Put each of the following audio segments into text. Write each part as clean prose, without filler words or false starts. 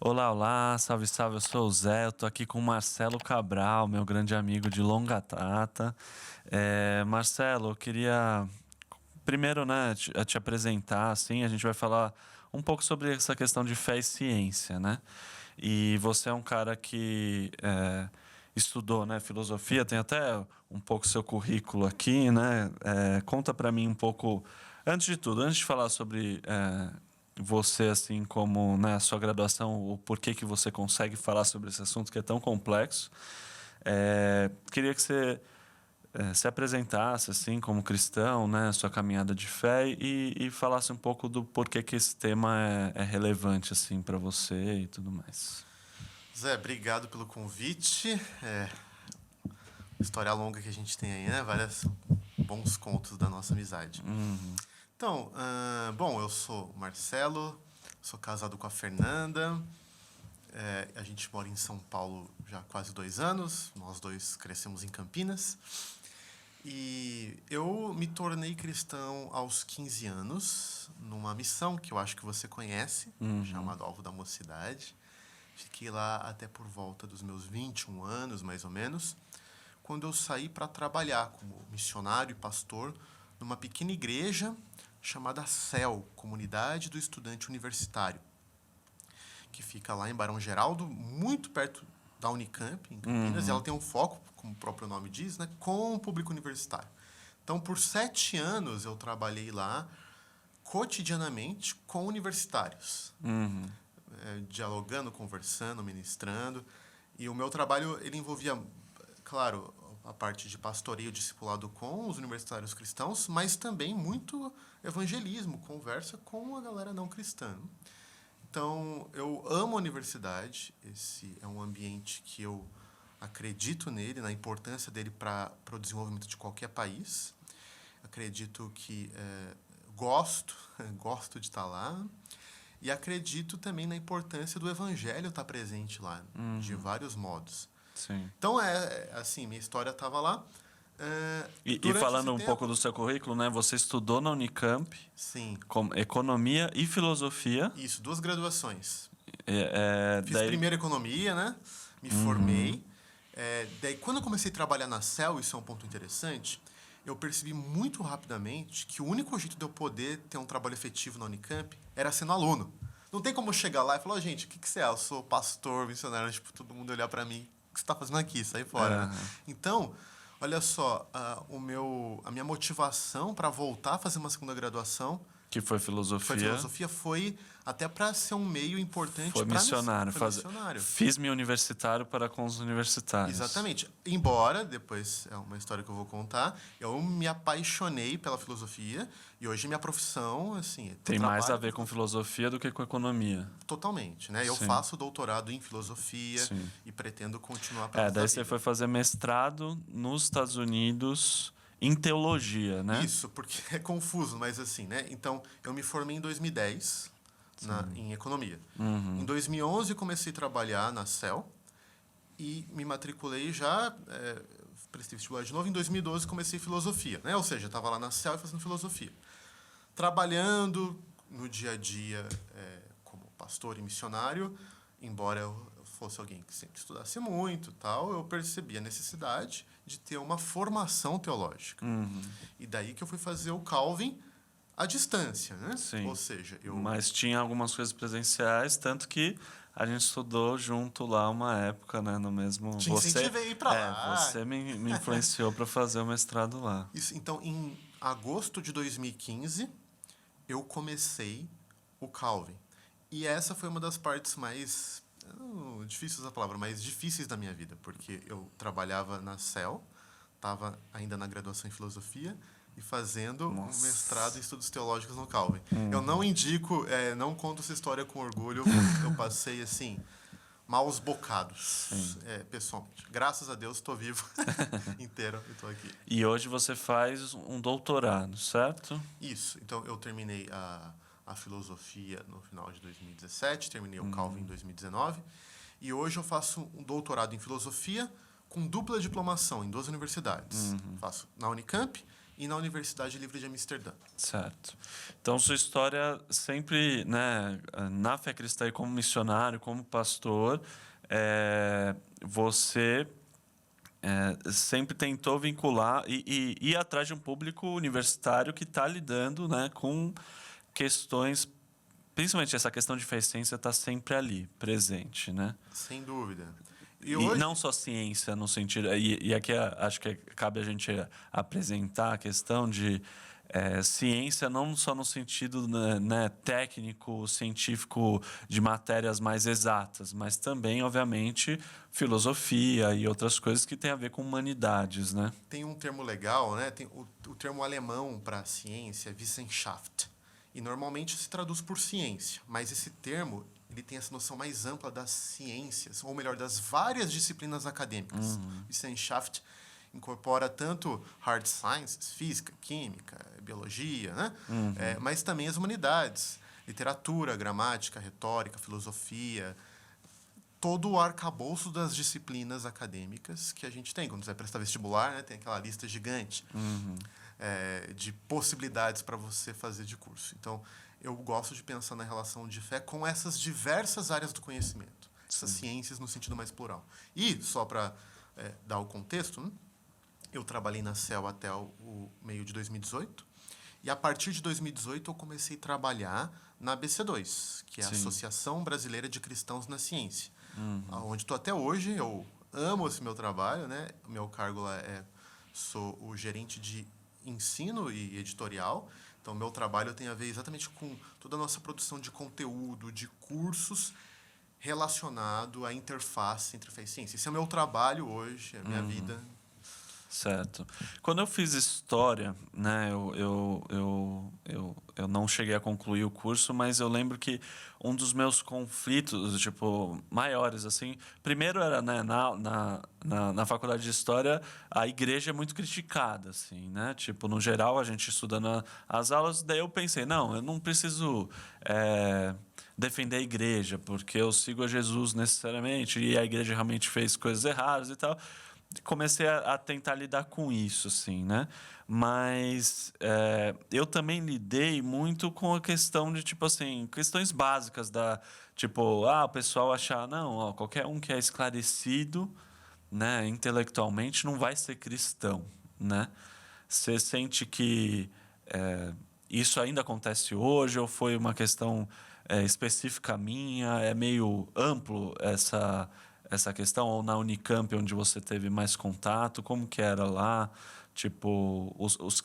Olá, olá, salve, salve, eu sou o Zé, eu tô aqui com o Marcelo Cabral, meu grande amigo de longa data. Marcelo, eu queria primeiro, né, te apresentar, assim, a gente vai falar um pouco sobre essa questão de fé e ciência, né? E você é um cara que estudou, né, filosofia, tem até um pouco seu currículo aqui, né? Conta pra mim um pouco, antes de tudo, antes de falar sobre você, assim, como, né, a sua graduação, o porquê que você consegue falar sobre esse assunto que é tão complexo. Queria que você se apresentasse, assim, como cristão, né, sua caminhada de fé e falasse um pouco do porquê que esse tema é relevante, assim, para você e tudo mais. Zé, obrigado pelo convite. História longa que a gente tem aí, né? Vários bons contos da nossa amizade. Uhum. Então, bom, eu sou o Marcelo, sou casado com a Fernanda. A gente mora em São Paulo já há quase 2 anos. Nós dois crescemos em Campinas. E eu me tornei cristão aos 15 anos, numa missão que eu acho que você conhece, chamada Alvo da Mocidade. Fiquei lá até por volta dos meus 21 anos, mais ou menos, quando eu saí para trabalhar como missionário e pastor numa pequena igreja chamada CEL, Comunidade do Estudante Universitário, que fica lá em Barão Geraldo, muito perto da Unicamp, em Campinas, e ela tem um foco, como o próprio nome diz, né, com o público universitário. Então, por 7 anos, eu trabalhei lá cotidianamente com universitários, dialogando, conversando, ministrando. E o meu trabalho, ele envolvia, claro, a parte de pastoreio discipulado com os universitários cristãos, mas também muito evangelismo, conversa com a galera não cristã. Então, eu amo a universidade. Esse é um ambiente que eu acredito nele, na importância dele para o desenvolvimento de qualquer país. Acredito que gosto de estar lá. E acredito também na importância do evangelho estar presente lá, de vários modos. Sim. Então, assim, minha história estava lá. E falando um pouco do seu currículo, né? Você estudou na Unicamp, Sim. com economia e filosofia. Isso, 2 graduações. Fiz Daí, primeiro economia, né? Me formei. Daí, quando eu comecei a trabalhar na CEL, isso é um ponto interessante, eu percebi muito rapidamente que o único jeito de eu poder ter um trabalho efetivo na Unicamp era sendo aluno. Não tem como eu chegar lá e falar, gente, o que você é? Eu sou pastor, missionário, tipo, todo mundo olhar pra mim, o que você tá fazendo aqui? Sai fora, né? Então, olha só, a minha motivação para voltar a fazer uma segunda graduação que foi filosofia. foi até para ser um meio importante Foi para missionário. missionário. Fiz-me universitário para com os universitários. Exatamente. Embora, depois é uma história que eu vou contar, eu me apaixonei pela filosofia e hoje minha profissão, assim... Tem mais a ver com filosofia do que com economia. Totalmente, né? Eu faço doutorado em filosofia e pretendo continuar para daí você foi fazer mestrado nos Estados Unidos em teologia, né? Isso, porque é confuso, mas assim, né? Então, eu me formei em 2010 em economia. Em 2011 comecei a trabalhar na CEL e me matriculei já, prestei vestibular de novo. Em 2012 comecei filosofia, né? Ou seja, estava lá na CEL e fazendo filosofia. Trabalhando no dia a dia como pastor e missionário, embora eu fosse alguém que sempre estudasse muito, tal, eu percebi a necessidade de ter uma formação teológica. E daí que eu fui fazer o Calvin à distância, né? Sim. Ou seja, Mas tinha algumas coisas presenciais, tanto que a gente estudou junto lá uma época, né, no mesmo... Te incentivei para lá. Você me influenciou para fazer o mestrado lá. Isso, então, em agosto de 2015, eu comecei o Calvin. E essa foi uma das partes mais... difícil essa palavra, mais difíceis da minha vida, porque eu trabalhava na CEL, estava ainda na graduação em filosofia e fazendo um mestrado em estudos teológicos no Calvin. Eu não indico, não conto essa história com orgulho, eu passei assim maus bocados, pessoalmente. Graças a Deus estou vivo inteiro e estou aqui. E hoje você faz um doutorado, certo? Isso. Então eu terminei a filosofia no final de 2017, terminei o Calvin em 2019, e hoje eu faço um doutorado em filosofia com dupla diplomação em 2 universidades. Faço na Unicamp e na Universidade Livre de Amsterdã. Certo. Então, sua história sempre, né, na fé cristã e como missionário, como pastor, você sempre tentou vincular e ir atrás de um público universitário que está lidando, né, com questões, principalmente essa questão de fé e ciência está sempre ali, presente, né? Sem dúvida. E não só ciência no sentido... E aqui acho que cabe a gente apresentar a questão de ciência não só no sentido, né, técnico, científico, de matérias mais exatas, mas também, obviamente, filosofia e outras coisas que têm a ver com humanidades, né? Tem um termo legal, né? Tem o termo alemão para ciência é Wissenschaft. E normalmente se traduz por ciência, mas esse termo ele tem essa noção mais ampla das ciências, ou melhor, das várias disciplinas acadêmicas. Wissenschaft incorpora tanto hard sciences, física, química, biologia, né? Mas também as humanidades, literatura, gramática, retórica, filosofia, todo o arcabouço das disciplinas acadêmicas que a gente tem. Quando você vai prestar vestibular, né, tem aquela lista gigante de possibilidades para você fazer de curso. Então, eu gosto de pensar na relação de fé com essas diversas áreas do conhecimento, essas ciências no sentido mais plural. E, só para dar o contexto, eu trabalhei na CEL até o meio de 2018, e a partir de 2018 eu comecei a trabalhar na ABC2, que é a Associação Brasileira de Cristãos na Ciência, onde estou até hoje. Eu amo esse meu trabalho, né? O meu cargo lá sou o gerente de ensino e editorial. Então, meu trabalho tem a ver exatamente com toda a nossa produção de conteúdo, de cursos relacionado à interface entre fé e ciência. Esse é o meu trabalho hoje, é a minha vida. Certo. Quando eu fiz história, né, eu não cheguei a concluir o curso, mas eu lembro que um dos meus conflitos, tipo, maiores, assim, primeiro era, né, na faculdade de História, a igreja é muito criticada, assim, né? Tipo, no geral, a gente estudando as aulas, daí eu pensei, não, eu não preciso defender a igreja, porque eu sigo a Jesus necessariamente, e a igreja realmente fez coisas erradas e tal. Comecei a tentar lidar com isso, assim, né? Mas eu também lidei muito com a questão de, tipo assim, questões básicas da... Tipo, o pessoal achar, não, ó, qualquer um que é esclarecido, né, intelectualmente não vai ser cristão, né? Você sente que isso ainda acontece hoje ou foi uma questão específica minha? É meio amplo essa questão? Ou na Unicamp, onde você teve mais contato? Como que era lá? Tipo,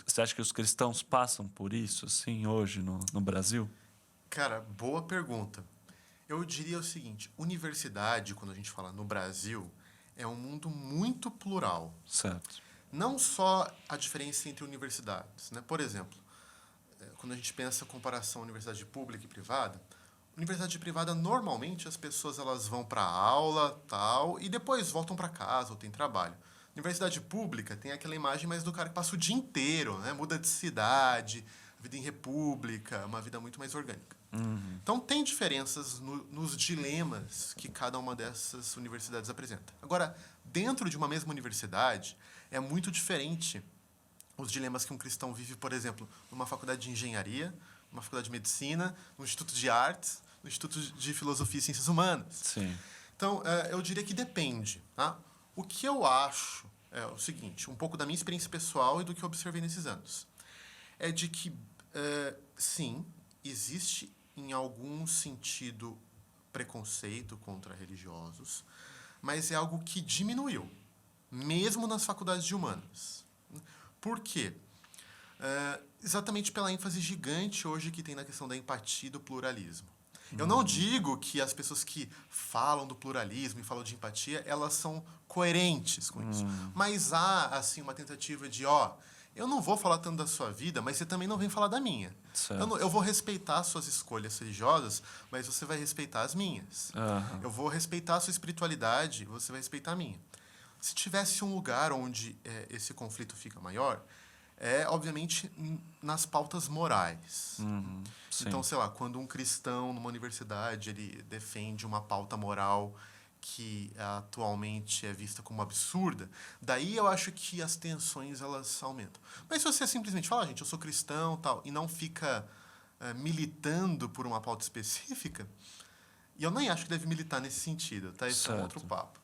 você acha que os cristãos passam por isso, assim, hoje no Brasil? Cara, boa pergunta. Eu diria o seguinte, universidade, quando a gente fala no Brasil, é um mundo muito plural. Certo. Não só a diferença entre universidades, né? Por exemplo, quando a gente pensa a comparação universidade pública e privada, universidade privada, normalmente as pessoas elas vão para aula, tal, e depois voltam para casa ou tem trabalho. Universidade pública tem aquela imagem mais do cara que passa o dia inteiro, né? Muda de cidade, vida em república, uma vida muito mais orgânica. Então, tem diferenças nos dilemas que cada uma dessas universidades apresenta. Agora, dentro de uma mesma universidade, é muito diferente os dilemas que um cristão vive, por exemplo, numa faculdade de engenharia, numa faculdade de medicina, no Instituto de Artes, no Instituto de Filosofia e Ciências Humanas. Sim. Então, eu diria que depende. Tá? O que eu acho é o seguinte, um pouco da minha experiência pessoal e do que eu observei nesses anos, é de que, sim, existe em algum sentido preconceito contra religiosos, mas é algo que diminuiu, mesmo nas faculdades de humanas. Por quê? Exatamente pela ênfase gigante hoje que tem na questão da empatia e do pluralismo. Eu não digo que as pessoas que falam do pluralismo e falam de empatia, elas são coerentes com isso. Mas há, assim, uma tentativa de, eu não vou falar tanto da sua vida, mas você também não vem falar da minha. Eu vou respeitar as suas escolhas religiosas, mas você vai respeitar as minhas. Eu vou respeitar a sua espiritualidade, você vai respeitar a minha. Se tivesse um lugar onde esse conflito fica maior, obviamente, nas pautas morais. Então, sei lá, quando um cristão numa universidade ele defende uma pauta moral que atualmente é vista como absurda, daí eu acho que as tensões elas aumentam. Mas se você simplesmente fala, gente, eu sou cristão, tal, e não fica militando por uma pauta específica, e eu nem acho que deve militar nesse sentido, tá? Esse é um outro Certo. papo,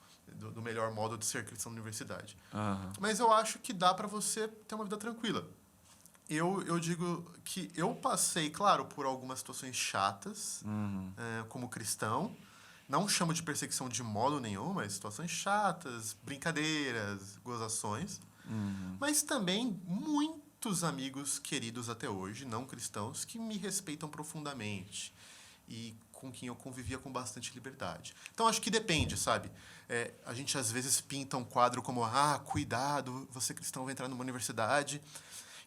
do melhor modo de ser cristão na universidade. Aham. Mas eu acho que dá para você ter uma vida tranquila. Eu digo que eu passei, claro, por algumas situações chatas, como cristão. Não chamo de perseguição de modo nenhum, mas situações chatas, brincadeiras, gozações. Mas também muitos amigos queridos até hoje, não cristãos, que me respeitam profundamente e com quem eu convivia com bastante liberdade. Então, acho que depende, sabe? A gente, às vezes, pinta um quadro como, cuidado, você cristão vai entrar numa universidade.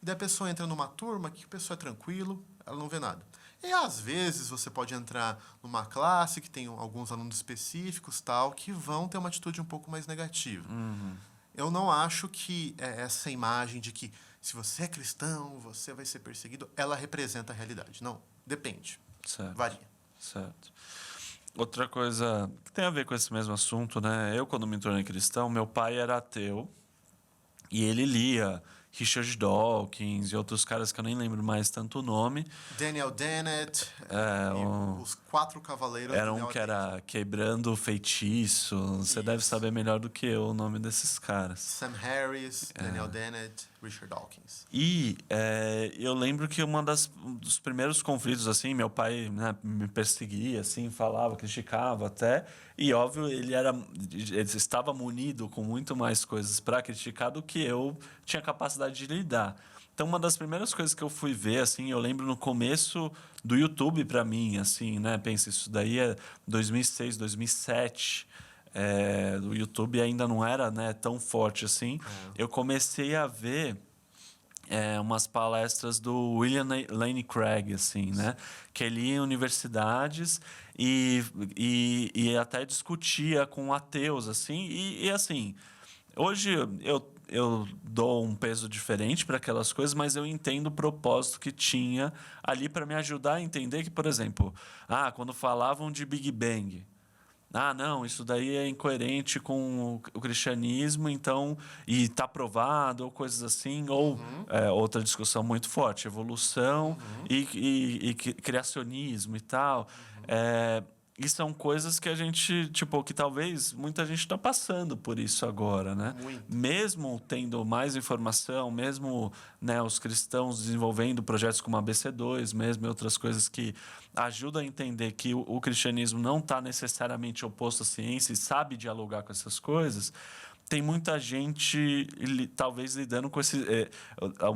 E daí a pessoa entra numa turma que a pessoa é tranquilo, ela não vê nada. E, às vezes, você pode entrar numa classe que tem alguns alunos específicos, tal, que vão ter uma atitude um pouco mais negativa. Eu não acho que essa imagem de que se você é cristão, você vai ser perseguido, ela representa a realidade. Não, depende. Certo. Varia. Certo. Outra coisa que tem a ver com esse mesmo assunto, né? Eu, quando me tornei cristão, meu pai era ateu e ele lia Richard Dawkins e outros caras que eu nem lembro mais tanto o nome. Daniel Dennett o- os Quatro Cavaleiros Era do um Neo que era Quebrando o Feitiço. Você deve Isso. saber melhor do que eu o nome desses caras. Sam Harris, Daniel Dennett, Richard Dawkins. E eu lembro que um dos primeiros conflitos, assim, meu pai, né, me perseguia, assim, falava, criticava até. E, óbvio, ele estava munido com muito mais coisas para criticar do que eu tinha capacidade de lidar. Então, uma das primeiras coisas que eu fui ver, assim, eu lembro no começo do YouTube para mim, assim, né? Pensa, isso daí é 2006, 2007. O YouTube ainda não era, né, tão forte assim. Eu comecei a ver umas palestras do William Lane Craig, assim, né? Que ele ia em universidades e até discutia com ateus, assim. E assim, hoje eu dou um peso diferente para aquelas coisas, mas eu entendo o propósito que tinha ali para me ajudar a entender que, por exemplo, quando falavam de Big Bang, não, isso daí é incoerente com o cristianismo, então, e está provado, ou coisas assim, ou outra discussão muito forte, evolução e criacionismo e tal. E são coisas que a gente, tipo, que talvez muita gente está passando por isso agora, né? Muito. Mesmo tendo mais informação, mesmo, né, os cristãos desenvolvendo projetos como a ABC2, mesmo e outras coisas que ajudam a entender que o cristianismo não está necessariamente oposto à ciência e sabe dialogar com essas coisas, tem muita gente talvez lidando com os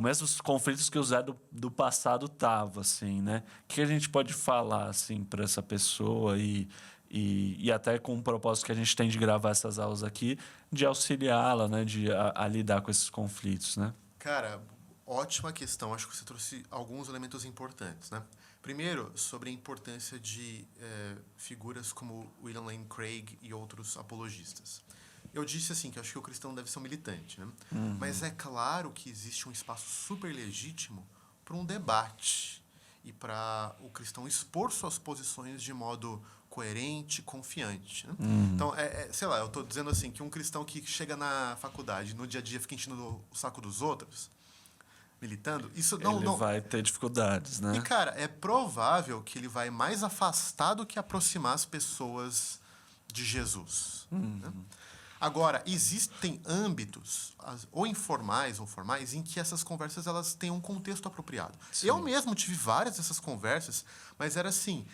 mesmos conflitos que o Zé do passado tava, assim, né? O que a gente pode falar assim para essa pessoa e até com o propósito que a gente tem de gravar essas aulas aqui, de auxiliá-la, né, de a lidar com esses conflitos, né? Cara, ótima questão. Acho que você trouxe alguns elementos importantes, né? Primeiro, sobre a importância de figuras como William Lane Craig e outros apologistas. Eu disse assim que eu acho que o cristão deve ser um militante, né? Mas é claro que existe um espaço super legítimo para um debate e para o cristão expor suas posições de modo coerente, confiante, né? Então, sei lá, eu estou dizendo assim que um cristão que chega na faculdade, no dia a dia, fica enchendo o saco dos outros, militando, isso Ele vai ter dificuldades, né? E, cara, é provável que ele vai mais afastar do que aproximar as pessoas de Jesus, né? Agora, existem âmbitos, ou informais ou formais, em que essas conversas elas têm um contexto apropriado. Sim. Eu mesmo tive várias dessas conversas, mas era assim,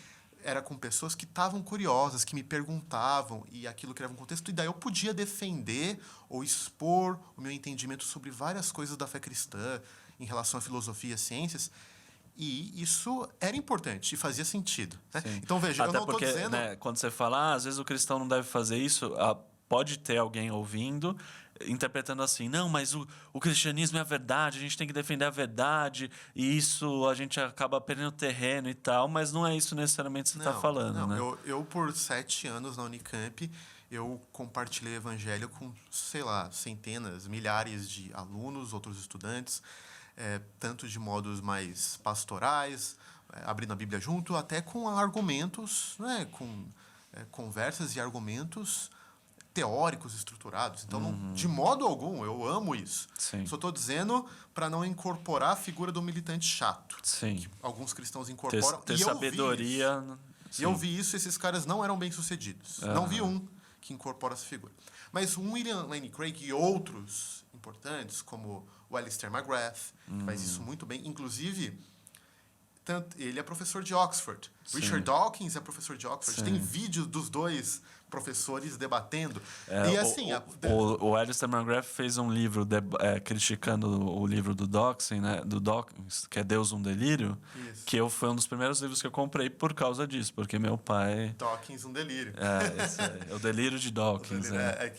era com pessoas que estavam curiosas, que me perguntavam, e aquilo criava um contexto, e daí eu podia defender ou expor o meu entendimento sobre várias coisas da fé cristã, em relação à filosofia e ciências, e isso era importante e fazia sentido, né? Então, veja, Até eu não estou porque, dizendo... né, quando você fala, às vezes o cristão não deve fazer isso, pode ter alguém ouvindo, interpretando assim, não, mas o cristianismo é a verdade, a gente tem que defender a verdade, e isso a gente acaba perdendo terreno e tal, mas não é isso necessariamente que você está falando, não. né? Eu, por 7 anos na Unicamp, eu compartilhei o evangelho com, sei lá, centenas, milhares de alunos, outros estudantes, tanto de modos mais pastorais, abrindo a Bíblia junto, até com argumentos, né, com conversas e argumentos teóricos estruturados. Então, de modo algum, eu amo isso. Sim. Só estou dizendo para não incorporar a figura do militante chato. Sim. Que alguns cristãos incorporam. Ter sabedoria. E eu vi isso, esses caras não eram bem-sucedidos. Não vi um que incorpora essa figura. Mas o William Lane Craig e outros importantes, como o Alistair McGrath, que faz isso muito bem. Inclusive, ele é professor de Oxford. Sim. Richard Dawkins é professor de Oxford. Sim. Tem vídeos dos dois professores debatendo. É, e assim... o Alistair McGrath fez um livro criticando o livro do Dawkins, que é Deus um Delírio, Isso. que foi um dos primeiros livros que eu comprei por causa disso, porque meu pai... Dawkins um delírio. Esse é o Delírio de Dawkins,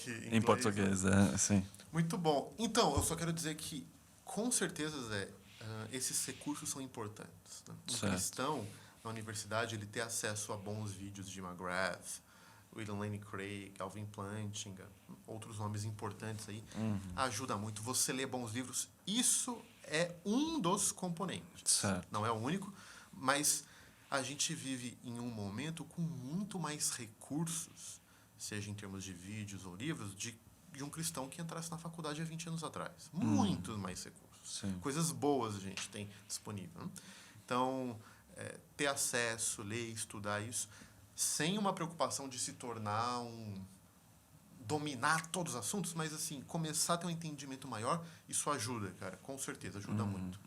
que em português, sim. Muito bom. Então, eu só quero dizer que, com certeza, Zé, esses recursos são importantes. Né? Um cristão, na universidade, ele ter acesso a bons vídeos de McGrath, William Lane Craig, Alvin Plantinga, outros nomes importantes aí, ajuda muito. Você lê bons livros, isso é um dos componentes. Certo. Não é o único, mas a gente vive em um momento com muito mais recursos, seja em termos de vídeos ou livros, de um cristão que entrasse na faculdade há 20 anos atrás. Muito mais recursos. Sim. Coisas boas a gente tem disponível. Né? Então, ter acesso, ler, estudar isso, sem uma preocupação de se tornar dominar todos os assuntos, mas assim, começar a ter um entendimento maior, isso ajuda, cara, com certeza, ajuda muito.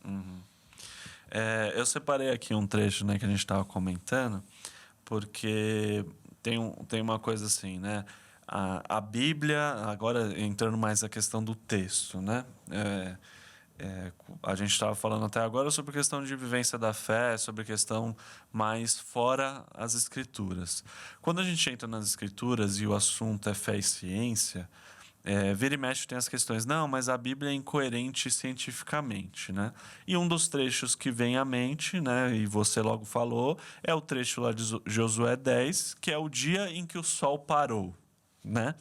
Eu separei aqui um trecho, né, que a gente estava comentando, porque tem uma coisa assim, né? A Bíblia, agora entrando mais a questão do texto, né? A gente estava falando até agora sobre a questão de vivência da fé, sobre a questão mais fora as Escrituras. Quando a gente entra nas Escrituras e o assunto é fé e ciência, vira e mexe tem as questões, não, mas a Bíblia é incoerente cientificamente, né? E um dos trechos que vem à mente, né, e você logo falou, é o trecho lá de Josué 10, que é o dia em que o sol parou, né?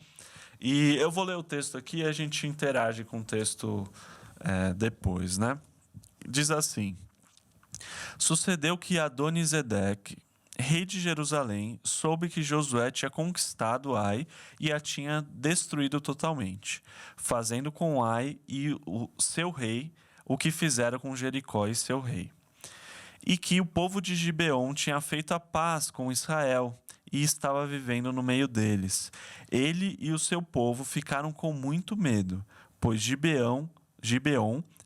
E eu vou ler o texto aqui e a gente interage com o texto depois, né? Diz assim: sucedeu que Adonisedeque, rei de Jerusalém, soube que Josué tinha conquistado Ai e a tinha destruído totalmente, fazendo com Ai e o seu rei o que fizeram com Jericó e seu rei. E que o povo de Gibeon tinha feito a paz com Israel e estava vivendo no meio deles. Ele e o seu povo ficaram com muito medo, pois Gibeon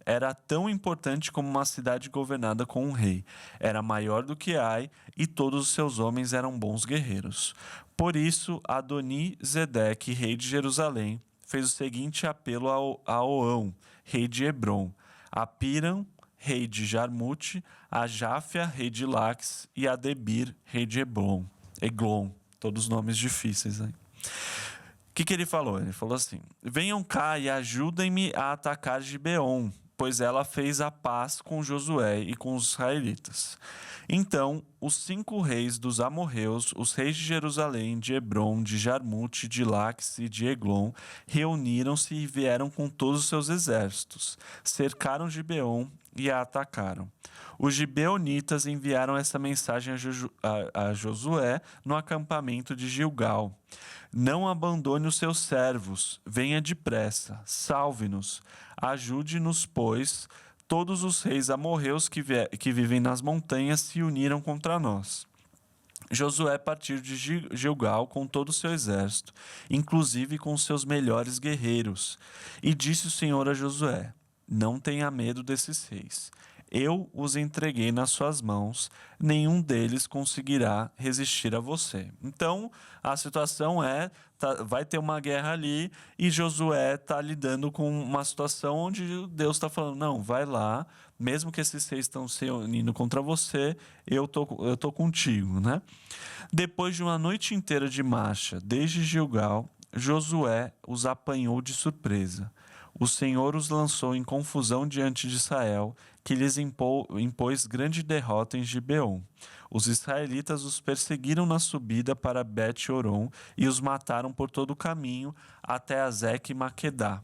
era tão importante como uma cidade governada com um rei. Era maior do que Ai, e todos os seus homens eram bons guerreiros. Por isso, Adoni-Zedeque, rei de Jerusalém, fez o seguinte apelo a Oão, rei de Hebron, a Piram, rei de Jarmute, a Jáfia, rei de Laques, e a Debir, rei de Eglon. Todos nomes difíceis, né? O que ele falou? Ele falou assim: venham cá e ajudem-me a atacar Gibeon, pois ela fez a paz com Josué e com os israelitas. Então, os 5 reis dos amorreus, os reis de Jerusalém, de Hebron, de Jarmute, de Laques e de Eglon, reuniram-se e vieram com todos os seus exércitos. Cercaram Gibeon e a atacaram. Os gibeonitas enviaram essa mensagem a Josué no acampamento de Gilgal: não abandone os seus servos, venha depressa, salve-nos, ajude-nos, pois todos os reis amorreus que vivem nas montanhas se uniram contra nós. Josué partiu de Gilgal com todo o seu exército, inclusive com seus melhores guerreiros. E disse o Senhor a Josué: não tenha medo desses reis. Eu os entreguei nas suas mãos, nenhum deles conseguirá resistir a você. Então, a situação vai ter uma guerra ali e Josué está lidando com uma situação onde Deus está falando: não, vai lá, mesmo que esses reis estão se unindo contra você, eu tô contigo, né? Depois de uma noite inteira de marcha, desde Gilgal, Josué os apanhou de surpresa. O Senhor os lançou em confusão diante de Israel, que lhes impôs grande derrota em Gibeon. Os israelitas os perseguiram na subida para Bet-Horon e os mataram por todo o caminho até Azeque e Maquedá.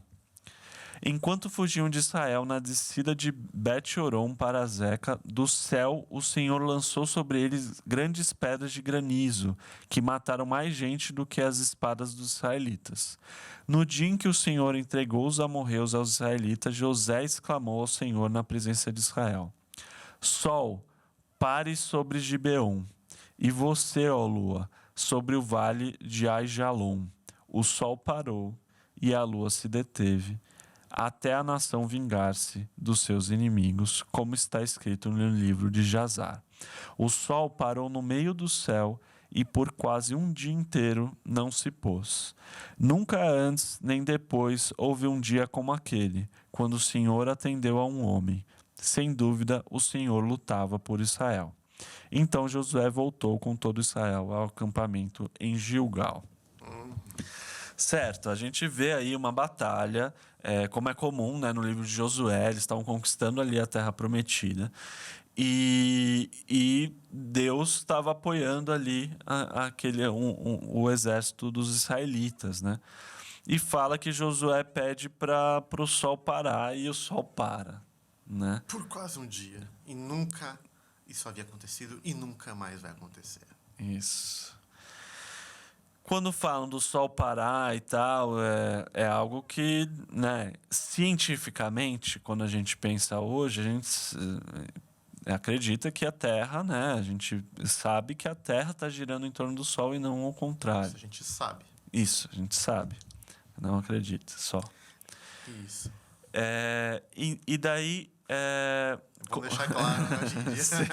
Enquanto fugiam de Israel na descida de Bet-Horon para Azeca, do céu o Senhor lançou sobre eles grandes pedras de granizo, que mataram mais gente do que as espadas dos israelitas. No dia em que o Senhor entregou os amorreus aos israelitas, José exclamou ao Senhor na presença de Israel: Sol, pare sobre Gibeon, e você, ó lua, sobre o vale de Aijalon. O sol parou e a lua se deteve, até a nação vingar-se dos seus inimigos, como está escrito no livro de Jazar. O sol parou no meio do céu e por quase um dia inteiro não se pôs. Nunca antes nem depois houve um dia como aquele, quando o Senhor atendeu a um homem. Sem dúvida, o Senhor lutava por Israel. Então Josué voltou com todo Israel ao acampamento em Gilgal. Certo, a gente vê aí uma batalha, como é comum, né, no livro de Josué, eles estavam conquistando ali a Terra Prometida. E Deus estava apoiando ali o exército dos israelitas, né? E fala que Josué pede para o sol parar e o sol para, né? Por quase um dia. E nunca isso havia acontecido e nunca mais vai acontecer. Isso. Quando falam do sol parar e tal, é algo que, né, cientificamente, quando a gente pensa hoje, a gente acredita que a Terra, né, a gente sabe que a Terra está girando em torno do Sol e não ao contrário. Isso a gente sabe. Isso, a gente sabe. Não acredita, só. Isso. E daí... Vamos deixar claro, né, hoje em dia. Sim.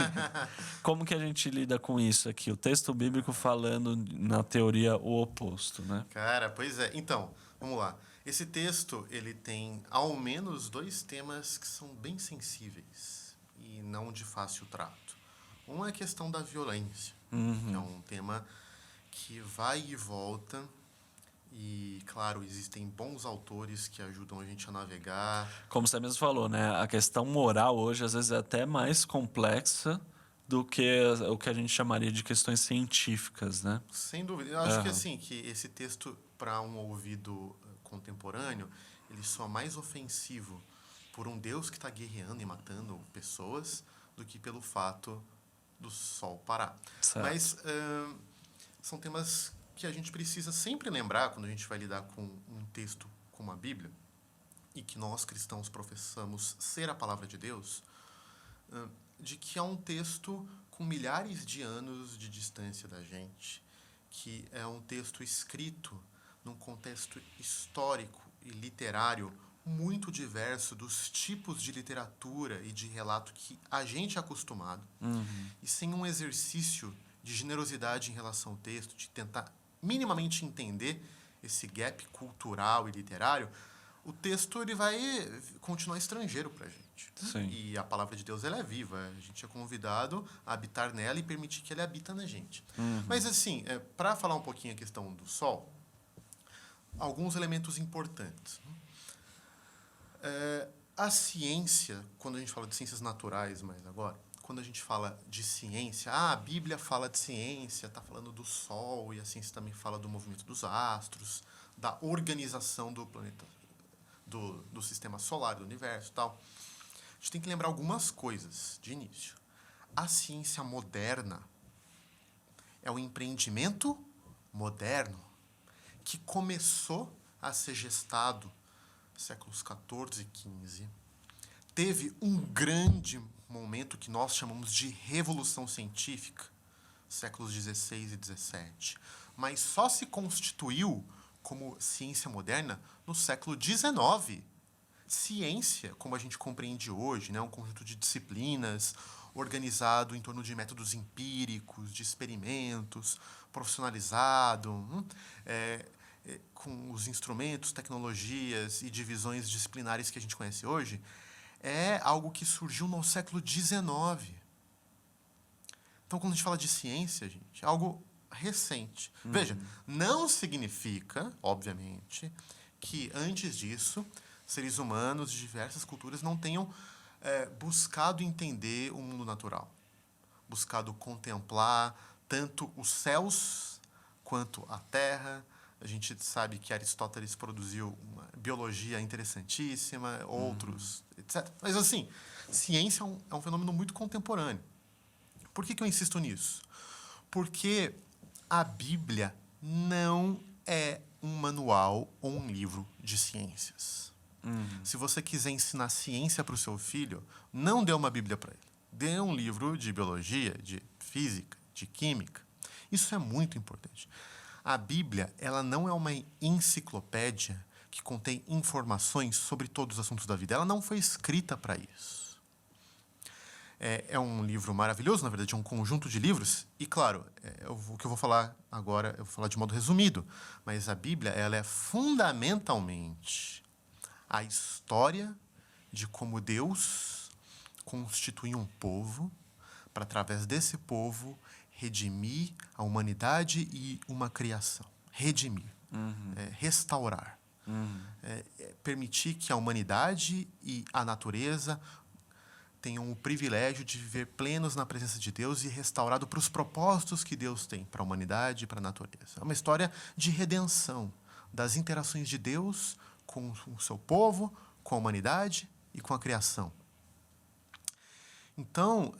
Como que a gente lida com isso aqui? O texto bíblico falando, na teoria, o oposto, né? Cara, pois é. Então, vamos lá. Esse texto, ele tem ao menos 2 temas que são bem sensíveis e não de fácil trato. Um é a questão da violência, que é um tema que vai e volta. E, claro, existem bons autores que ajudam a gente a navegar. Como você mesmo falou, né? A questão moral hoje, às vezes, é até mais complexa do que o que a gente chamaria de questões científicas, né? Sem dúvida. Eu acho que, assim, que esse texto, para um ouvido contemporâneo, ele soa mais ofensivo por um Deus que está guerreando e matando pessoas do que pelo fato do sol parar. Certo. Mas são temas que a gente precisa sempre lembrar quando a gente vai lidar com um texto como a Bíblia, e que nós cristãos professamos ser a palavra de Deus, de que é um texto com milhares de anos de distância da gente, que é um texto escrito num contexto histórico e literário muito diverso dos tipos de literatura e de relato que a gente é acostumado, e sem um exercício de generosidade em relação ao texto, de tentar minimamente entender esse gap cultural e literário, o texto ele vai continuar estrangeiro para a gente. Sim. E a palavra de Deus ela é viva. A gente é convidado a habitar nela e permitir que ela habita na gente. Mas, assim, para falar um pouquinho a questão do sol, alguns elementos importantes. A ciência, quando a gente fala de ciências naturais, mais agora, quando a gente fala de ciência, a Bíblia fala de ciência, está falando do Sol, e a ciência também fala do movimento dos astros, da organização do planeta, do sistema solar, do universo e tal. A gente tem que lembrar algumas coisas de início. A ciência moderna é um empreendimento moderno que começou a ser gestado séculos XIV e XV. Teve um grande momento que nós chamamos de Revolução Científica, séculos XVI e XVII, mas só se constituiu como ciência moderna no século XIX. Ciência, como a gente compreende hoje, né, um conjunto de disciplinas organizado em torno de métodos empíricos, de experimentos, profissionalizado, com os instrumentos, tecnologias e divisões disciplinares que a gente conhece hoje, é algo que surgiu no século XIX. Então, quando a gente fala de ciência, gente, é algo recente. Veja, não significa, obviamente, que antes disso, seres humanos de diversas culturas não tenham buscado entender o mundo natural, buscado contemplar tanto os céus quanto a terra, A gente sabe que Aristóteles produziu uma biologia interessantíssima, outros, etc. Mas, assim, ciência é um fenômeno muito contemporâneo. Por que eu insisto nisso? Porque a Bíblia não é um manual ou um livro de ciências. Se você quiser ensinar ciência para o seu filho, não dê uma Bíblia para ele. Dê um livro de biologia, de física, de química. Isso é muito importante. A Bíblia, ela não é uma enciclopédia que contém informações sobre todos os assuntos da vida. Ela não foi escrita para isso. É um livro maravilhoso, na verdade, é um conjunto de livros. E, claro, o que eu vou falar agora, eu vou falar de modo resumido. Mas a Bíblia, ela é fundamentalmente a história de como Deus constitui um povo para, através desse povo, redimir a humanidade e uma criação. Redimir. Restaurar. Permitir que a humanidade e a natureza tenham o privilégio de viver plenos na presença de Deus e restaurado para os propósitos que Deus tem para a humanidade e para a natureza. É uma história de redenção das interações de Deus com o seu povo, com a humanidade e com a criação. Então,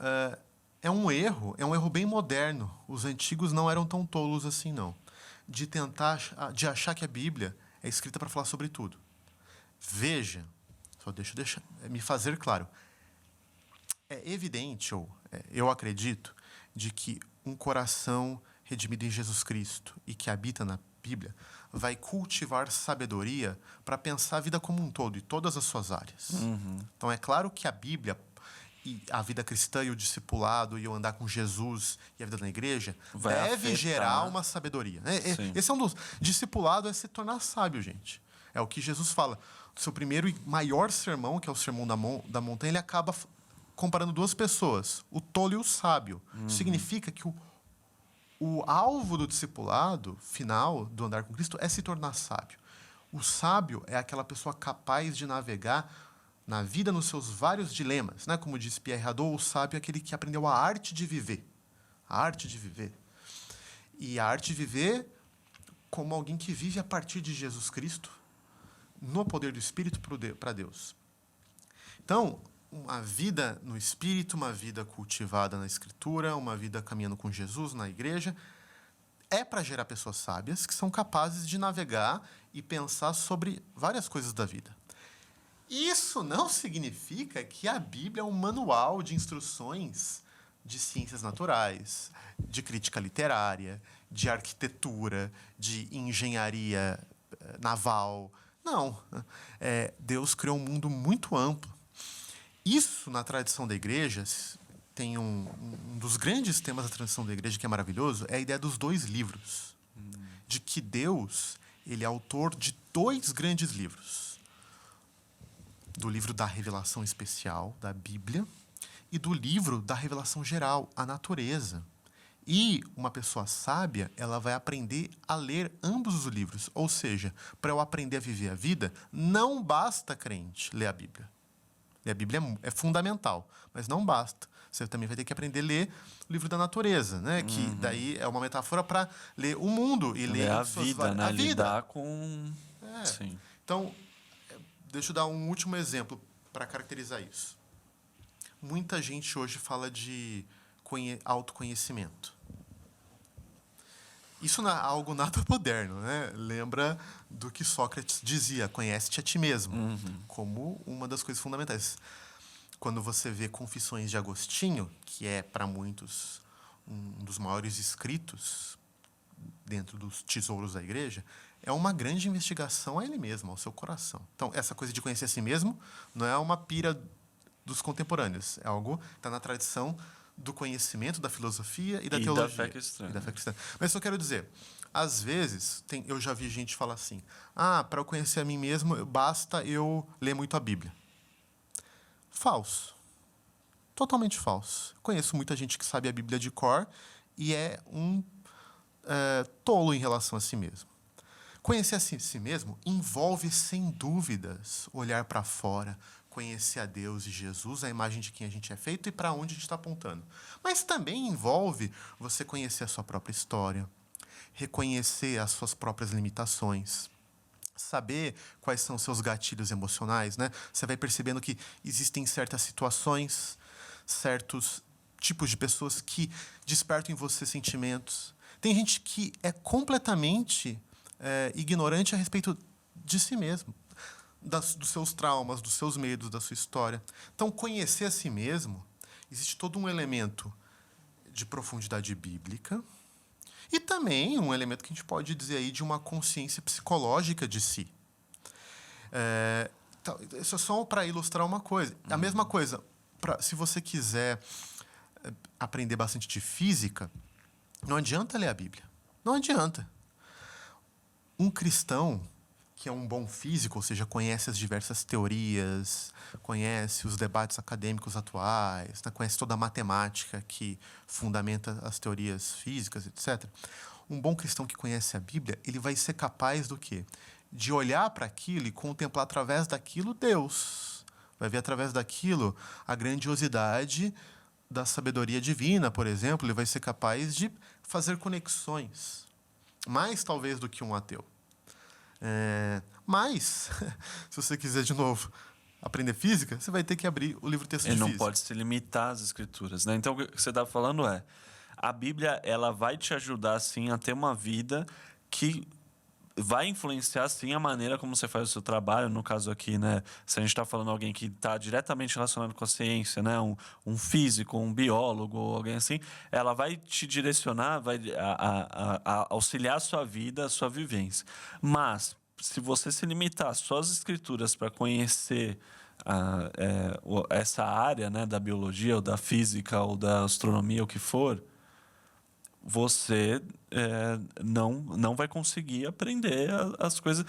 é um erro bem moderno. Os antigos não eram tão tolos assim, não. De achar que a Bíblia é escrita para falar sobre tudo. Veja, só deixa me fazer claro. É evidente, eu acredito, de que um coração redimido em Jesus Cristo e que habita na Bíblia vai cultivar sabedoria para pensar a vida como um todo, e todas as suas áreas. Então, é claro que a Bíblia e a vida cristã e o discipulado e o andar com Jesus e a vida na igreja deve gerar uma sabedoria. Esse é um dos... Discipulado é se tornar sábio, gente. É o que Jesus fala. O seu primeiro e maior sermão, que é o Sermão da Montanha, ele acaba comparando duas pessoas, o tolo e o sábio. Significa que o alvo do discipulado final, do andar com Cristo, é se tornar sábio. O sábio é aquela pessoa capaz de navegar na vida nos seus vários dilemas. Né? Como disse Pierre Hadot, o sábio é aquele que aprendeu a arte de viver. A arte de viver. E a arte de viver como alguém que vive a partir de Jesus Cristo, no poder do Espírito para Deus. Então, uma vida no Espírito, uma vida cultivada na Escritura, uma vida caminhando com Jesus na igreja, é para gerar pessoas sábias que são capazes de navegar e pensar sobre várias coisas da vida. Isso não significa que a Bíblia é um manual de instruções de ciências naturais, de crítica literária, de arquitetura, de engenharia naval. Não. Deus criou um mundo muito amplo. Isso, na tradição da igreja, tem um dos grandes temas da tradição da igreja que é maravilhoso, é a ideia dos dois livros. De que Deus, ele é autor de dois grandes livros. Do livro da revelação especial, da Bíblia, e do livro da revelação geral, a natureza. E uma pessoa sábia, ela vai aprender a ler ambos os livros. Ou seja, para eu aprender a viver a vida, não basta, crente, ler a Bíblia. Ler a Bíblia é fundamental, mas não basta. Você também vai ter que aprender a ler o livro da natureza, né? Que daí é uma metáfora para ler o mundo e ler a vida, né? A vida. Lidar com... Sim. Então, deixa eu dar um último exemplo para caracterizar isso. Muita gente hoje fala de autoconhecimento. Isso não é algo nada moderno, né? Lembra do que Sócrates dizia, conhece-te a ti mesmo, como uma das coisas fundamentais. Quando você vê Confissões de Agostinho, que é, para muitos, um dos maiores escritos dentro dos tesouros da igreja, é uma grande investigação a ele mesmo, ao seu coração. Então, essa coisa de conhecer a si mesmo não é uma pira dos contemporâneos, é algo que está na tradição do conhecimento, da filosofia e da teologia. Da fé cristã. E da fé cristã. Mas só quero dizer, às vezes, eu já vi gente falar assim, para eu conhecer a mim mesmo, basta eu ler muito a Bíblia. Falso. Totalmente falso. Conheço muita gente que sabe a Bíblia de cor e é um tolo em relação a si mesmo. Conhecer a si mesmo envolve, sem dúvidas, olhar para fora, conhecer a Deus e Jesus, a imagem de quem a gente é feito e para onde a gente está apontando. Mas também envolve você conhecer a sua própria história, reconhecer as suas próprias limitações, saber quais são seus gatilhos emocionais, né? Você vai percebendo que existem certas situações, certos tipos de pessoas que despertam em você sentimentos. Tem gente que é completamente ignorante a respeito de si mesmo, dos seus traumas, dos seus medos, da sua história. Então, conhecer a si mesmo, existe todo um elemento de profundidade bíblica e também um elemento que a gente pode dizer aí de uma consciência psicológica de si. Então, isso é só para ilustrar uma coisa. A mesma coisa, se você quiser aprender bastante de física, não adianta ler a Bíblia. Não adianta. Um cristão que é um bom físico, ou seja, conhece as diversas teorias, conhece os debates acadêmicos atuais, né, conhece toda a matemática que fundamenta as teorias físicas, etc. Um bom cristão que conhece a Bíblia, ele vai ser capaz do quê? De olhar para aquilo e contemplar através daquilo Deus. Vai ver através daquilo a grandiosidade da sabedoria divina, por exemplo. Ele vai ser capaz de fazer conexões, mais talvez do que um ateu. Mas, se você quiser de novo aprender física, você vai ter que abrir o livro texto de física. Ele não pode se limitar às escrituras, né? Então, o que você está falando é, a Bíblia, ela vai te ajudar, sim, a ter uma vida que vai influenciar, sim, a maneira como você faz o seu trabalho. No caso aqui, né? Se a gente está falando de alguém que está diretamente relacionado com a ciência, né? Um físico, um biólogo, alguém assim, ela vai te direcionar, vai a auxiliar a sua vida, a sua vivência. Mas, se você se limitar só às escrituras para conhecer essa área, né, da biologia, ou da física, ou da astronomia, o que for, você não vai conseguir aprender as coisas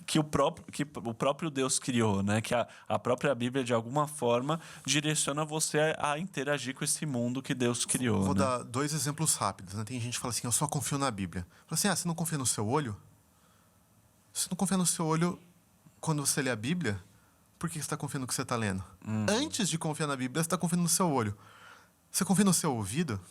que o próprio Deus criou, né? Que a própria Bíblia, de alguma forma, direciona você a interagir com esse mundo que Deus criou. Vou né? dar 2 exemplos rápidos. Né? Tem gente que fala assim, eu só confio na Bíblia. Fala assim, você não confia no seu olho? Você não confia no seu olho quando você lê a Bíblia? Por que você está confiando no que você está lendo? Antes de confiar na Bíblia, você está confiando no seu olho. Você confia no seu ouvido?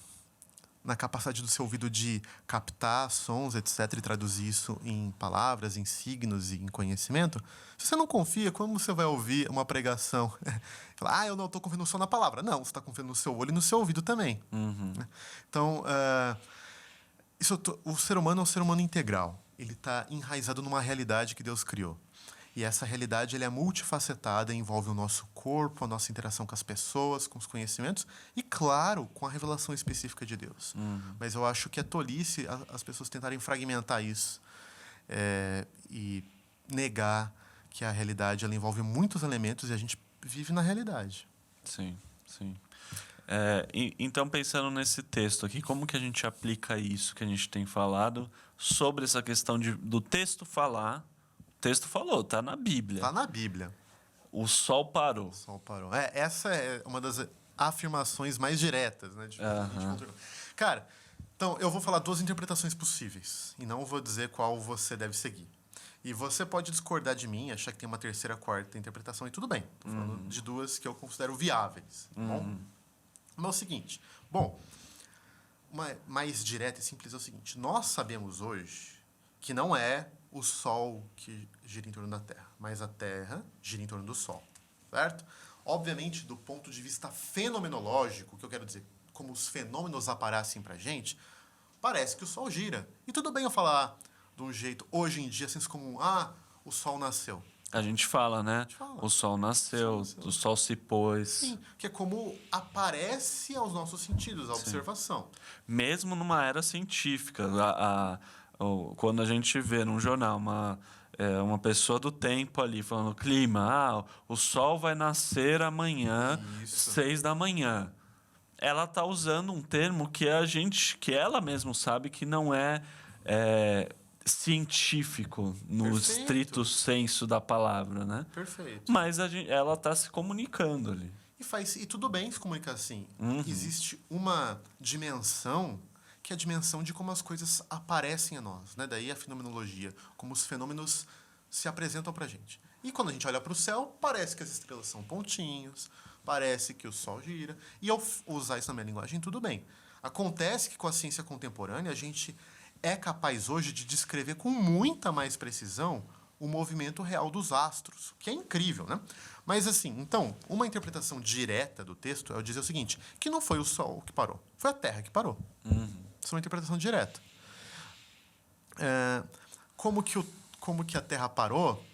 Na capacidade do seu ouvido de captar sons, etc., e traduzir isso em palavras, em signos e em conhecimento? Se você não confia, como você vai ouvir uma pregação? Falar, eu não estou confiando só na palavra. Não, você está confiando no seu olho e no seu ouvido também. Então, o ser humano é um ser humano integral. Ele está enraizado numa realidade que Deus criou. E essa realidade é multifacetada, envolve o nosso corpo, a nossa interação com as pessoas, com os conhecimentos e, claro, com a revelação específica de Deus. Mas eu acho que é tolice as pessoas tentarem fragmentar isso e negar que a realidade ela envolve muitos elementos e a gente vive na realidade. Sim, sim. Então, pensando nesse texto aqui, como que a gente aplica isso que a gente tem falado sobre essa questão do texto falar? O texto falou, está na Bíblia. Está na Bíblia. O sol parou. O sol parou. Essa é uma das afirmações mais diretas, né? Cara, então eu vou falar 2 interpretações possíveis e não vou dizer qual você deve seguir. E você pode discordar de mim, achar que tem uma terceira, quarta interpretação e tudo bem. Estou falando de 2 que eu considero viáveis. Bom? Mas é o seguinte. Bom, uma mais direta e simples é o seguinte. Nós sabemos hoje que não é o Sol que gira em torno da Terra, mas a Terra gira em torno do Sol, certo? Obviamente, do ponto de vista fenomenológico, o que eu quero dizer, como os fenômenos aparecem pra gente, parece que o Sol gira. E tudo bem eu falar de um jeito, hoje em dia, senso comum, o Sol nasceu. A gente fala, né? fala. O sol nasceu, o sol se pôs. Sim, que é como aparece aos nossos sentidos, a observação. Mesmo numa era científica, quando a gente vê num jornal uma pessoa do tempo ali falando clima, o sol vai nascer amanhã, 6 da manhã. Ela está usando um termo que ela mesma sabe que não é científico no estrito senso da palavra, né? Perfeito. Mas ela está se comunicando ali. E tudo bem se comunicar assim. Existe uma dimensão que é a dimensão de como as coisas aparecem a nós, né? Daí a fenomenologia, como os fenômenos se apresentam pra gente. E quando a gente olha para o céu, parece que as estrelas são pontinhos, parece que o sol gira. E ao usar isso na minha linguagem, tudo bem. Acontece que com a ciência contemporânea a gente é capaz hoje de descrever com muita mais precisão o movimento real dos astros, que é incrível, né? Mas assim, então, uma interpretação direta do texto é dizer o seguinte, que não foi o Sol que parou, foi a Terra que parou. Isso é uma interpretação direta. Como que a Terra parou?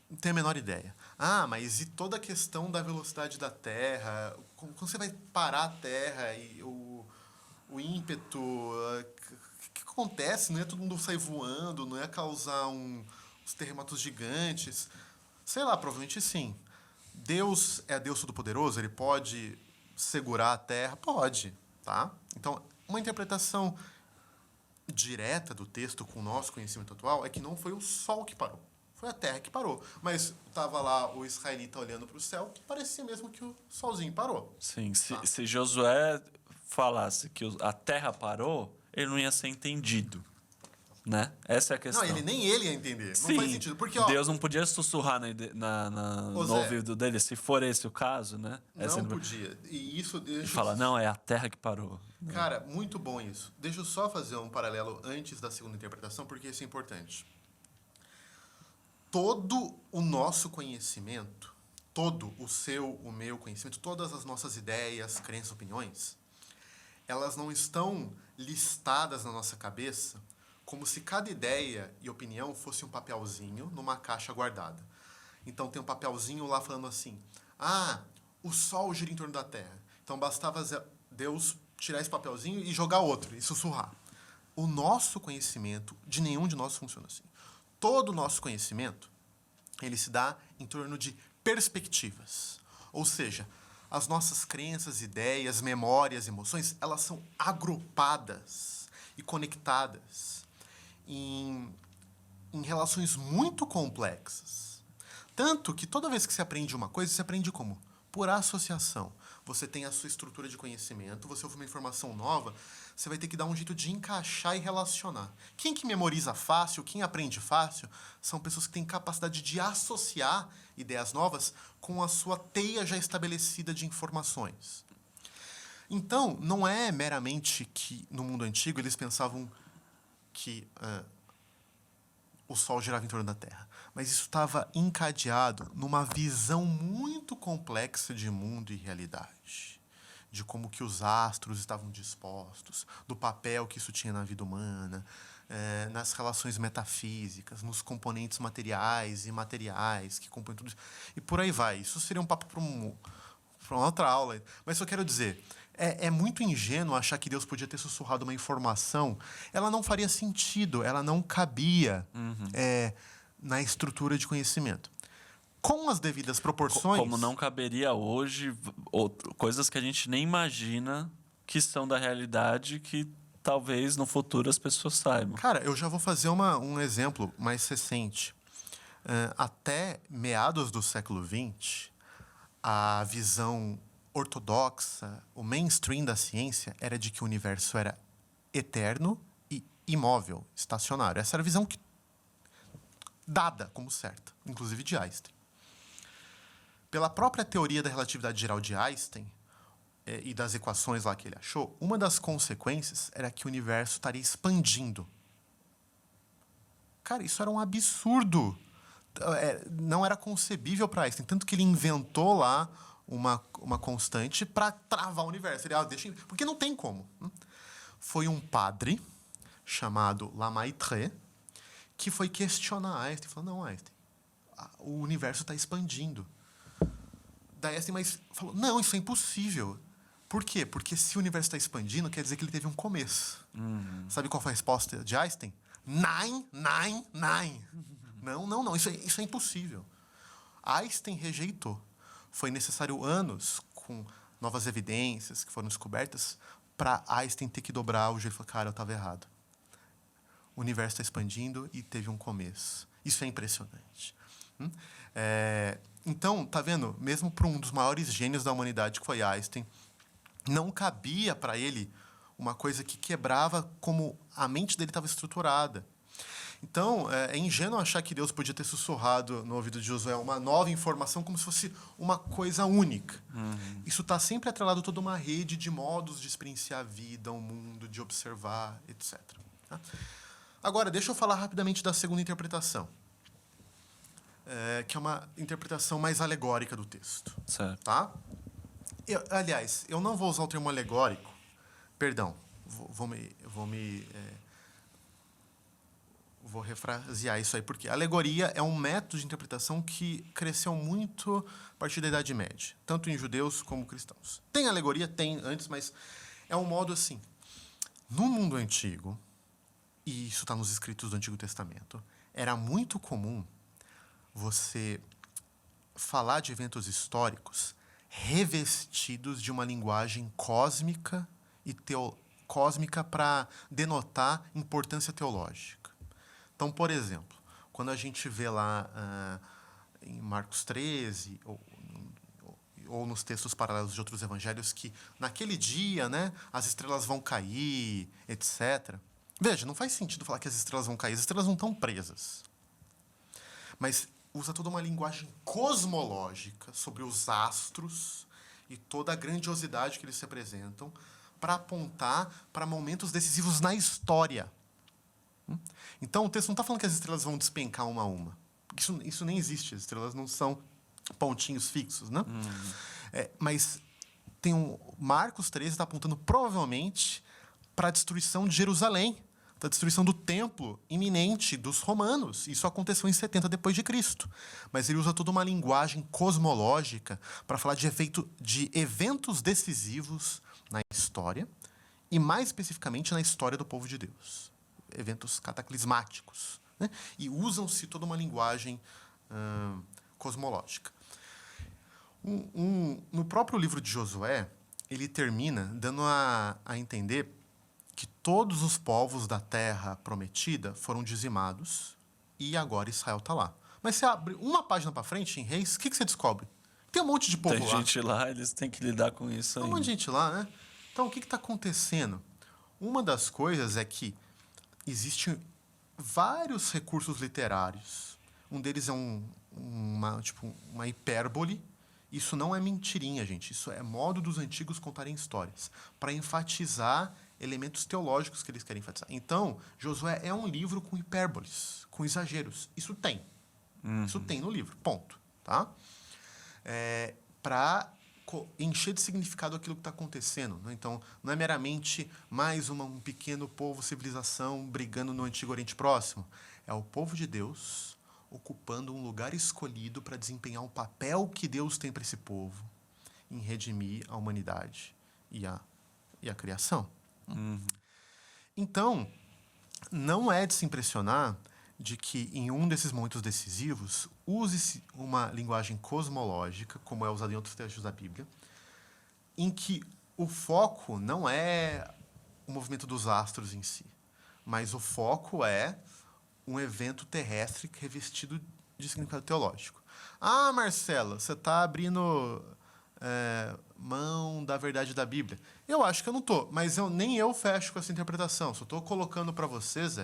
Não tenho a menor ideia. Ah, mas e toda a questão da velocidade da Terra? Como você vai parar a Terra e o ímpeto? O que acontece? Não ia todo mundo sair voando? Não ia causar uns terremotos gigantes? Sei lá, provavelmente sim. Deus é Deus Todo-Poderoso? Ele pode segurar a Terra? Pode, tá? Então, uma interpretação direta do texto com o nosso conhecimento atual é que não foi o Sol que parou. Foi a Terra que parou. Mas estava lá o israelita olhando para o céu, parecia mesmo que o solzinho parou. Sim, se Josué falasse que a terra parou, ele não ia ser entendido, né? Essa é a questão. Não, nem ele ia entender. Sim, não faz sentido. Porque, ó, Deus não podia sussurrar no Zé, ouvido dele, se for esse o caso, né? não podia. E isso E fala, não, é a terra que parou. Cara, muito bom isso. Deixa eu só fazer um paralelo antes da segunda interpretação, porque isso é importante. Todo o nosso conhecimento, todo o seu, o meu conhecimento, todas as nossas ideias, crenças, opiniões, elas não estão listadas na nossa cabeça como se cada ideia e opinião fosse um papelzinho numa caixa guardada. Então tem um papelzinho lá falando assim, o Sol gira em torno da Terra. Então bastava Deus tirar esse papelzinho e jogar outro, e sussurrar. O nosso conhecimento, de nenhum de nós funciona assim. Todo o nosso conhecimento, ele se dá em torno de perspectivas. Ou seja, as nossas crenças, ideias, memórias, emoções, elas são agrupadas e conectadas em relações muito complexas. Tanto que toda vez que você aprende uma coisa, você aprende como? Por associação. Você tem a sua estrutura de conhecimento, você ouve uma informação nova, você vai ter que dar um jeito de encaixar e relacionar. Quem que memoriza fácil, quem aprende fácil, são pessoas que têm capacidade de associar ideias novas com a sua teia já estabelecida de informações. Então, não é meramente que, no mundo antigo, eles pensavam que o Sol girava em torno da Terra. Mas isso estava encadeado numa visão muito complexa de mundo e realidade. De como que os astros estavam dispostos, do papel que isso tinha na vida humana, nas relações metafísicas, nos componentes materiais e imateriais que compõem tudo isso. E por aí vai. Isso seria um papo para uma outra aula. Mas só quero dizer, é muito ingênuo achar que Deus podia ter sussurrado uma informação. Ela não faria sentido, ela não cabia na estrutura de conhecimento. Com as devidas proporções... Como não caberia hoje coisas que a gente nem imagina que são da realidade, que talvez no futuro as pessoas saibam. Cara, eu já vou fazer um exemplo mais recente. Até meados do século XX, a visão ortodoxa, o mainstream da ciência, era de que o universo era eterno e imóvel, estacionário. Essa era a visão dada como certa, inclusive de Einstein. Pela própria teoria da relatividade geral de Einstein e das equações lá que ele achou, uma das consequências era que o universo estaria expandindo. Cara, isso era um absurdo. Não era concebível para Einstein, tanto que ele inventou lá uma constante para travar o universo. Ele, porque não tem como. Foi um padre chamado Lemaitre que foi questionar Einstein. Falou, não, Einstein, o universo está expandindo. Daí Einstein falou, não, isso é impossível. Por quê? Porque se o universo está expandindo, quer dizer que ele teve um começo. Sabe qual foi a resposta de Einstein? Nine, nine, nine. Não, isso é impossível. Einstein rejeitou. Foi necessário anos, com novas evidências que foram descobertas, para Einstein ter que dobrar o jeito e falar, cara, eu estava errado. O universo está expandindo e teve um começo. Isso é impressionante. Então, tá vendo? Mesmo para um dos maiores gênios da humanidade, que foi Einstein, não cabia para ele uma coisa que quebrava como a mente dele estava estruturada. Então, é ingênuo achar que Deus podia ter sussurrado no ouvido de Josué uma nova informação como se fosse uma coisa única. Isso está sempre atrelado a toda uma rede de modos de experienciar a vida, o mundo, de observar, etc. Tá? Agora, deixa eu falar rapidamente da segunda interpretação, que é uma interpretação mais alegórica do texto. Certo. Tá? Aliás, eu não vou usar o termo alegórico, perdão, vou refrasear isso aí, porque alegoria é um método de interpretação que cresceu muito a partir da Idade Média, tanto em judeus como cristãos. Tem alegoria? Tem antes, mas é um modo assim. No mundo antigo, e isso está nos escritos do Antigo Testamento, era muito comum você falar de eventos históricos revestidos de uma linguagem cósmica e cósmica para denotar importância teológica. Então, por exemplo, quando a gente vê lá em Marcos 13 ou nos textos paralelos de outros evangelhos que naquele dia, né, as estrelas vão cair, etc. Veja, não faz sentido falar que as estrelas vão cair, as estrelas não estão presas. Mas usa toda uma linguagem cosmológica sobre os astros e toda a grandiosidade que eles representam para apontar para momentos decisivos na história. Então, o texto não está falando que as estrelas vão despencar uma a uma. Isso nem existe. As estrelas não são pontinhos fixos, né? Mas Marcos 13 está apontando provavelmente para a destruição de Jerusalém, da destruição do templo iminente dos romanos. Isso aconteceu em 70 depois de Cristo. Mas ele usa toda uma linguagem cosmológica para falar de eventos decisivos na história e, mais especificamente, na história do povo de Deus. Eventos cataclismáticos, né? E usam-se toda uma linguagem cosmológica. No próprio livro de Josué, ele termina dando a entender que todos os povos da terra prometida foram dizimados e agora Israel está lá. Mas você abre uma página para frente, em Reis, o que você descobre? Tem um monte de povo lá. Tem gente lá, eles têm que lidar com isso aí. Tem um monte de gente lá, né? Então, o que está acontecendo? Uma das coisas é que existem vários recursos literários. Um deles é uma hipérbole. Isso não é mentirinha, gente. Isso é modo dos antigos contarem histórias, para enfatizar elementos teológicos que eles querem enfatizar. Então, Josué é um livro com hipérboles, com exageros. Isso tem. Isso tem no livro, ponto. Tá? Para encher de significado aquilo que está acontecendo. Né? Então, não é meramente mais um pequeno povo, civilização brigando no Antigo Oriente Próximo. É o povo de Deus ocupando um lugar escolhido para desempenhar o papel que Deus tem para esse povo em redimir a humanidade e a criação. Então, não é de se impressionar de que, em um desses momentos decisivos, use-se uma linguagem cosmológica, como é usado em outros textos da Bíblia, em que o foco não é o movimento dos astros em si, mas o foco é um evento terrestre revestido de significado teológico. Ah, Marcelo, você está abrindo mão da verdade da Bíblia. Eu acho que eu não estou, mas nem eu fecho com essa interpretação. Só estou colocando para vocês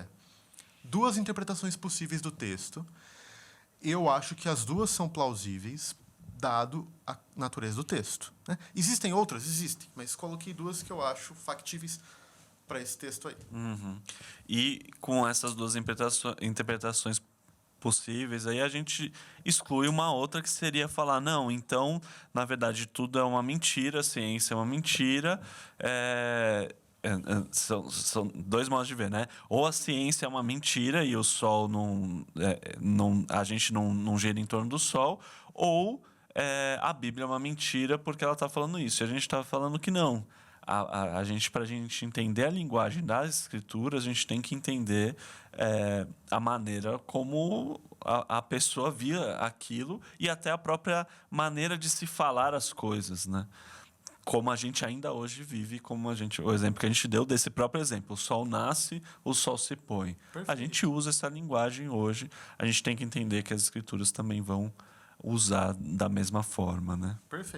duas interpretações possíveis do texto. Eu acho que as duas são plausíveis, dado a natureza do texto. Né? Existem outras? Existem, mas coloquei duas que eu acho factíveis para esse texto aí. E com essas duas interpretações possíveis, aí a gente exclui uma outra que seria falar, não, então, na verdade, tudo é uma mentira, a ciência é uma mentira, são dois modos de ver, né? Ou a ciência é uma mentira e o Sol a gente não gira em torno do Sol, ou a Bíblia é uma mentira porque ela está falando isso. E a gente está falando que não. Para a gente entender a linguagem das escrituras, a gente tem que entender a maneira como a pessoa via aquilo e até a própria maneira de se falar as coisas, né? Como a gente ainda hoje vive, o exemplo que a gente deu desse próprio exemplo. O sol nasce, o sol se põe. Perfeito. A gente usa essa linguagem hoje. A gente tem que entender que as escrituras também vão usar da mesma forma, né? Perfeito.